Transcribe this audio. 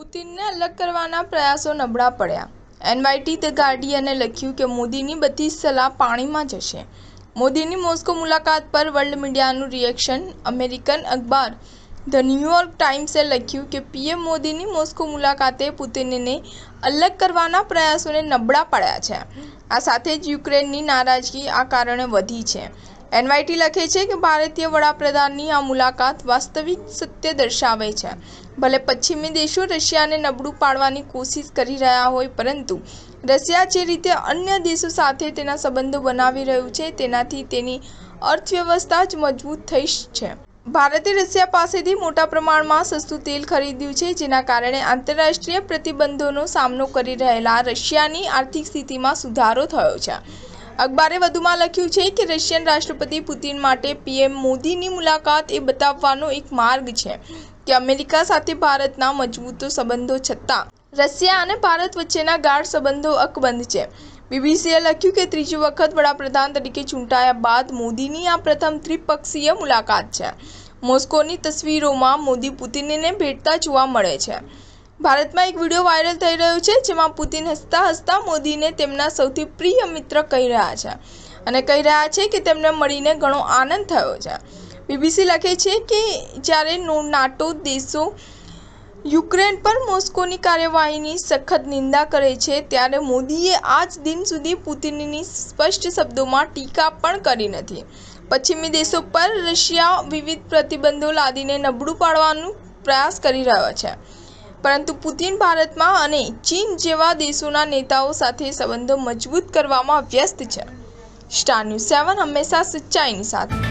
પુતિનને અલગ કરવાના પ્રયાસો નબળા પડ્યા। એનવાયટી ધ ગાર્ડિયને લખ્યું કે મોદીની બધી સલાહ પાણીમાં જશે। મોદીની મોસ્કો મુલાકાત પર વર્લ્ડ મીડિયાનું રિએક્શન। અમેરિકન અખબાર ધ ન્યૂયોર્ક ટાઈમ્સે લખ્યું કે પીએમ મોદીની મોસ્કો મુલાકાતે પુતિનને અલગ કરવાના પ્રયાસોને નબળા પાડ્યા છે। આ સાથે જ યુક્રેનની નારાજગી આ કારણે વધી છે। એનવાયટી લખે છે કે ભારતીય વડાપ્રધાનની આ મુલાકાત વાસ્તવિક સત્ય દર્શાવે છે। ભલે પશ્ચિમી દેશો રશિયાને નબળું પાડવાની કોશિશ કરી રહ્યા હોય, પરંતુ રશિયા જે રીતે અન્ય દેશો સાથે તેના સંબંધો બનાવી રહ્યું છે તેનાથી તેની અર્થવ્યવસ્થા જ મજબૂત થઈ છે। ભારતે રશિયા પાસેથી મોટા પ્રમાણમાં સસ્તું તેલ ખરીદ્યું છે, જેના કારણે આંતરરાષ્ટ્રીય પ્રતિબંધોનો સામનો કરી રહેલા રશિયાની આર્થિક સ્થિતિમાં સુધારો થયો છે। અખબારે વધુમાં લખ્યું છે કે રશિયન રાષ્ટ્રપતિ પુતિન માટે પીએમ મોદીની મુલાકાત એ બતાવવાનો એક માર્ગ છે કે અમેરિકા સાથે ભારતના મજબૂત સંબંધો છતાં રશિયા અને ભારત વચ્ચેના ગાઢ સંબંધો અકબંધ છે। બીબીસીએ લખ્યું કે ત્રીજી વખત વડાપ્રધાન તરીકે ચૂંટાયા બાદ મોદીની આ પ્રથમ ત્રિપક્ષીય મુલાકાત છે। મોસ્કોની તસવીરોમાં મોદી પુતિનને ભેટતા જોવા મળે છે। ભારતમાં એક વિડીયો વાયરલ થઈ રહ્યો છે, જેમાં પુતિન હસતા હસતા મોદીને તેમના સૌથી પ્રિય મિત્ર કહી રહ્યા છે અને કહી રહ્યા છે કે તેમને મળીને ઘણો આનંદ થયો છે। બીબીસી લખે છે કે જ્યારે નાટો દેશો યુક્રેન પર મોસ્કોની કાર્યવાહીની સખત નિંદા કરે છે, ત્યારે મોદીએ આજ દિન સુધી પુતિનની સ્પષ્ટ શબ્દોમાં ટીકા પણ કરી નથી। પશ્ચિમી દેશો પર રશિયા વિવિધ પ્રતિબંધો લાદીને નબળું પાડવાનો પ્રયાસ કરી રહ્યો છે, પરંતુ પુતિન ભારતમાં અને ચીન જેવા દેશોના નેતાઓ સાથે સંબંધો મજબૂત કરવામાં વ્યસ્ત છે। સ્ટાર ન્યૂઝ 7 હંમેશા સચ્ચાઈની સાથે।